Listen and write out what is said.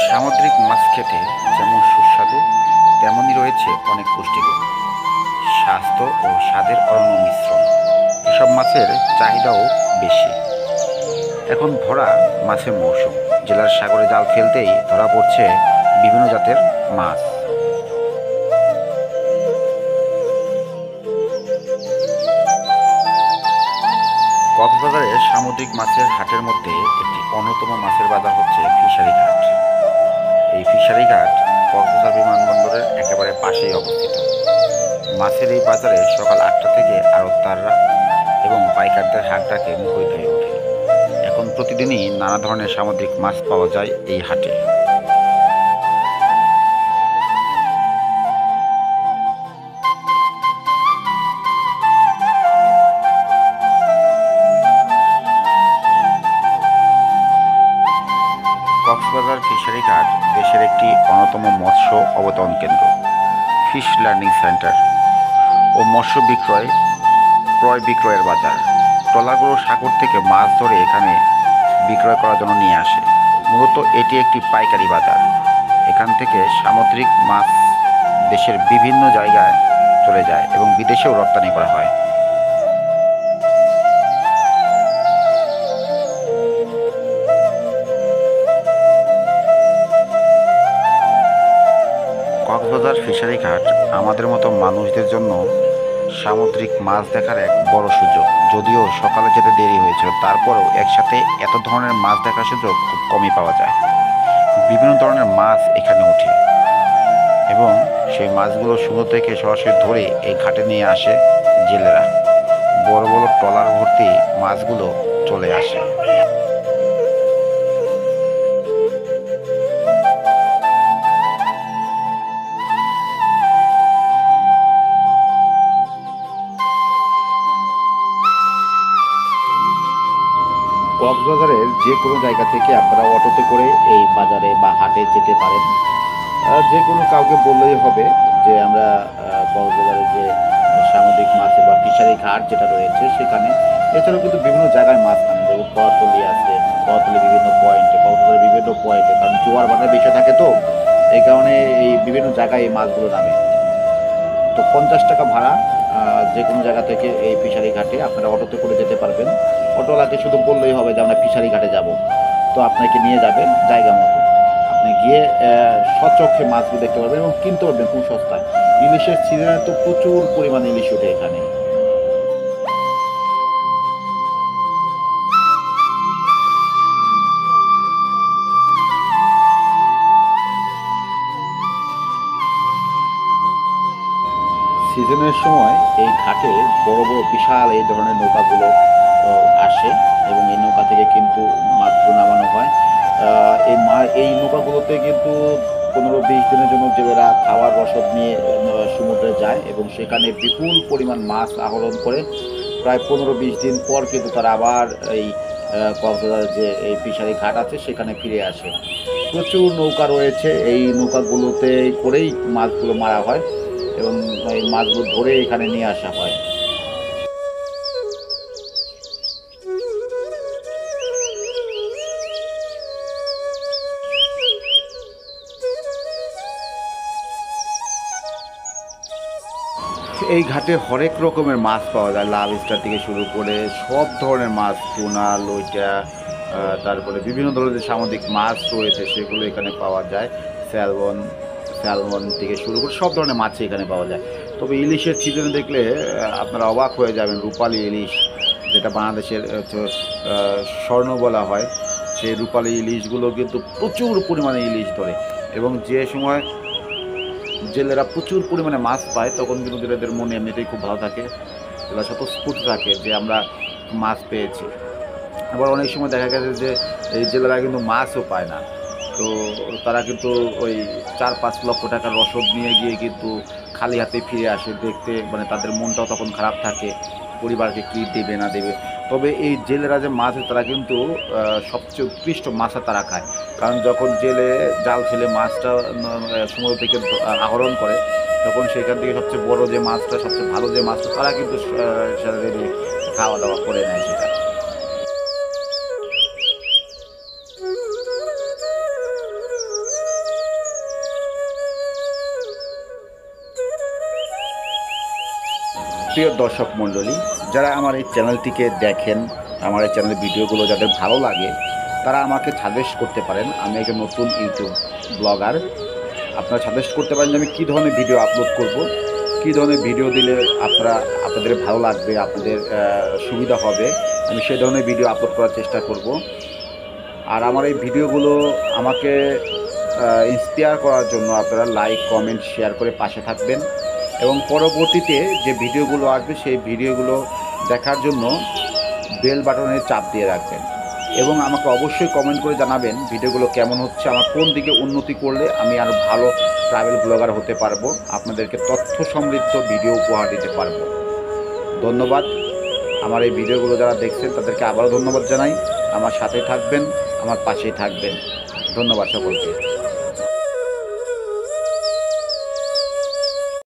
সামুদ্রিক মাছ খেতে যেমন সুস্বাদু, তেমনই রয়েছে অনেক পুষ্টিগুণ, স্বাস্থ্য ও স্বাদের অনন্য মিশ্রণ। এসব মাছের চাহিদাও বেশি। এখন ভরা মাছের মৌসুম। জেলার সাগরে জাল ফেলতেই ধরা পড়ছে বিভিন্ন জাতের মাছ। কক্সবাজারের সামুদ্রিক মাছের হাটের মধ্যে একটি অন্যতম মাছের বাজার হচ্ছে ফিশারি ঘাট। এই ফিশারি ঘাট কক্সবাজার বিমানবন্দরের একেবারে পাশেই অবস্থিত। মাছের এই বাজারে সকাল 8টা থেকে আড়তদাররা এবং পাইকারদের হাট ডাকে মুখরিত হয়ে ওঠে। এখন প্রতিদিনই নানা ধরনের সামুদ্রিক মাছ পাওয়া যায় এই হাটে। কক্সবাজার ফিশারি ঘাট দেশের একটি অন্যতম মৎস্য অবতরণ কেন্দ্র, ফিশ লার্নিং সেন্টার ও মৎস্য ক্রয় বিক্রয়ের বাজার। ট্রলারগুলো সাগর থেকে মাছ ধরে এখানে বিক্রয় করার জন্য নিয়ে আসে। মূলত এটি একটি পাইকারি বাজার। এখান থেকে সামুদ্রিক মাছ দেশের বিভিন্ন জায়গায় চলে যায় এবং বিদেশেও রপ্তানি করা হয়। কক্সবাজার ফিশারি ঘাট আমাদের মতো মানুষদের জন্য সামুদ্রিক মাছ দেখার এক বড় সুযোগ। যদিও সকালে যেতে দেরি হয়েছিল, তারপরেও একসাথে এত ধরনের মাছ দেখার সুযোগ খুব কমই পাওয়া যায়। বিভিন্ন ধরনের মাছ এখানে ওঠে এবং সেই মাছগুলো সমুদ্র থেকে সরাসরি ধরে এই ঘাটে নিয়ে আসে জেলেরা। বড় বড় ট্রলার ভর্তি মাছগুলো চলে আসে। কক্সবাজারের যে কোনো জায়গা থেকে আপনারা অটোতে করে এই বাজারে বা হাটে যেতে পারেন। যে কোনো কাউকে বললেই হবে যে আমরা কক্সবাজারের যে সামুদ্রিক মাছের বা ফিশারি ঘাট যেটা রয়েছে সেখানে। এছাড়াও কিন্তু বিভিন্ন জায়গায় মাছ নামে, যেমন কওয়াতলি আছে, কওয়াতলি বিভিন্ন পয়েন্টে, কক্সবাজারের বিভিন্ন পয়েন্টে, কারণ জোয়ার ভাটার বিষয় থাকে তো এই কারণে এই বিভিন্ন জায়গায় এই মাছগুলো নামে। তো 50 টাকা ভাড়া, যে কোনো জায়গা থেকে এই ফিশারি ঘাটে আপনারা অটোতে করে যেতে পারবেন। অটোওয়ালাকে শুধু বললেই হবে যে আমরা ফিশারি ঘাটে যাব, তো আপনাকে নিয়ে যাবে জায়গা মতো। আপনি গিয়ে সচক্ষে মাছগুলো দেখতে পারবেন এবং কিনতে পারবেন খুব সস্তায়। ইলিশের সিজনে তো প্রচুর পরিমাণে ইলিশ ওঠে এখানে। সিজনের সময় এই ঘাটে বড় বড় বিশাল এই ধরনের নৌকাগুলো আসে এবং এই নৌকা থেকে কিন্তু মাছগুলো নামানো হয়। এই নৌকাগুলোতে কিন্তু 15-20 দিনের জন্য জেলেরা খাওয়ার রসদ নিয়ে সমুদ্রে যায় এবং সেখানে বিপুল পরিমাণ মাছ আহরণ করে প্রায় 15-20 দিন পর কিন্তু তারা আবার এই কক্সবাজার যে এই ফিশারি ঘাট আছে সেখানে ফিরে আসে। প্রচুর নৌকা রয়েছে, এই নৌকাগুলোতে করেই মাছগুলো মারা হয় এবং এই মাছগুলো ধরে এখানে নিয়ে আসা হয়। এই ঘাটে হরেক রকমের মাছ পাওয়া যায়, লাভ স্টার থেকে শুরু করে সব ধরনের মাছ, টুনা, লইটা, তারপরে বিভিন্ন ধরনের সামুদ্রিক মাছ রয়েছে সেগুলো এখানে পাওয়া যায়। স্যালমন থেকে শুরু করে সব ধরনের মাছই এখানে পাওয়া যায়। তবে ইলিশের সিজনে দেখলে আপনারা অবাক হয়ে যাবেন। রূপালী ইলিশ, যেটা বাংলাদেশের স্বর্ণ বলা হয়, সেই রূপালী ইলিশগুলো কিন্তু প্রচুর পরিমাণে ইলিশ ধরে এবং যে সময় জেলেরা প্রচুর পরিমাণে মাছ পায় তখন কিন্তু জেলেদের মনে এমনিতেই খুব ভালো থাকে, এরা স্বতঃস্ফূর্ত থাকে যে আমরা মাছ পেয়েছি। আবার অনেক সময় দেখা গেছে যে এই জেলেরা কিন্তু মাছও পায় না, তো তারা কিন্তু ওই 4-5 লক্ষ টাকার রসদ নিয়ে গিয়ে কিন্তু খালি হাতে ফিরে আসে। দেখতে মানে তাদের মনটাও তখন খারাপ থাকে, পরিবারকে কী দেবে না দেবে। তবে এই জেলেরা যে মাছ তারা কিন্তু সবচেয়ে উৎকৃষ্ট মাছটা তারা খায়, কারণ যখন জেলে জাল ফেলে মাছটা সমুদ্র থেকে আহরণ করে তখন সেখান থেকে সবচেয়ে বড় যে মাছটা, সবচেয়ে ভালো যে মাছটা তারা কিন্তু খাওয়া দাওয়া করে নেয় সেটা। প্রিয় দর্শক মণ্ডলী, যারা আমার এই চ্যানেলটিকে দেখেন, আমার এই চ্যানেলের ভিডিওগুলো যাদের ভালো লাগে তারা আমাকে সাজেস্ট করতে পারেন। আমি একজন নতুন ইউটিউব ব্লগার। আপনারা সাজেস্ট করতে পারেন যে আমি কী ধরনের ভিডিও আপলোড করব, কী ধরনের ভিডিও দিলে আপনাদের ভালো লাগবে, আপনাদের সুবিধা হবে। আমি সেই ধরনের ভিডিও আপলোড করার চেষ্টা করব। আর আমার এই ভিডিওগুলো আমাকে ইন্সপায়ার করার জন্য আপনারা লাইক, কমেন্ট, শেয়ার করে পাশে থাকবেন এবং পরবর্তীতে যে ভিডিওগুলো আসবে সেই ভিডিওগুলো দেখার জন্য বেল বাটনের চাপ দিয়ে রাখবেন এবং আমাকে অবশ্যই কমেন্ট করে জানাবেন ভিডিওগুলো কেমন হচ্ছে, আমার কোন দিকে উন্নতি করলে আমি আরও ভালো ট্রাভেল ব্লগার হতে পারবো, আপনাদেরকে তথ্য সমৃদ্ধ ভিডিও উপহার দিতে পারবো। ধন্যবাদ। আমার এই ভিডিওগুলো যারা দেখছেন তাদেরকে আবারও ধন্যবাদ জানাই। আমার সাথে থাকবেন, আমার পাশেই থাকবেন। ধন্যবাদ সকলকে।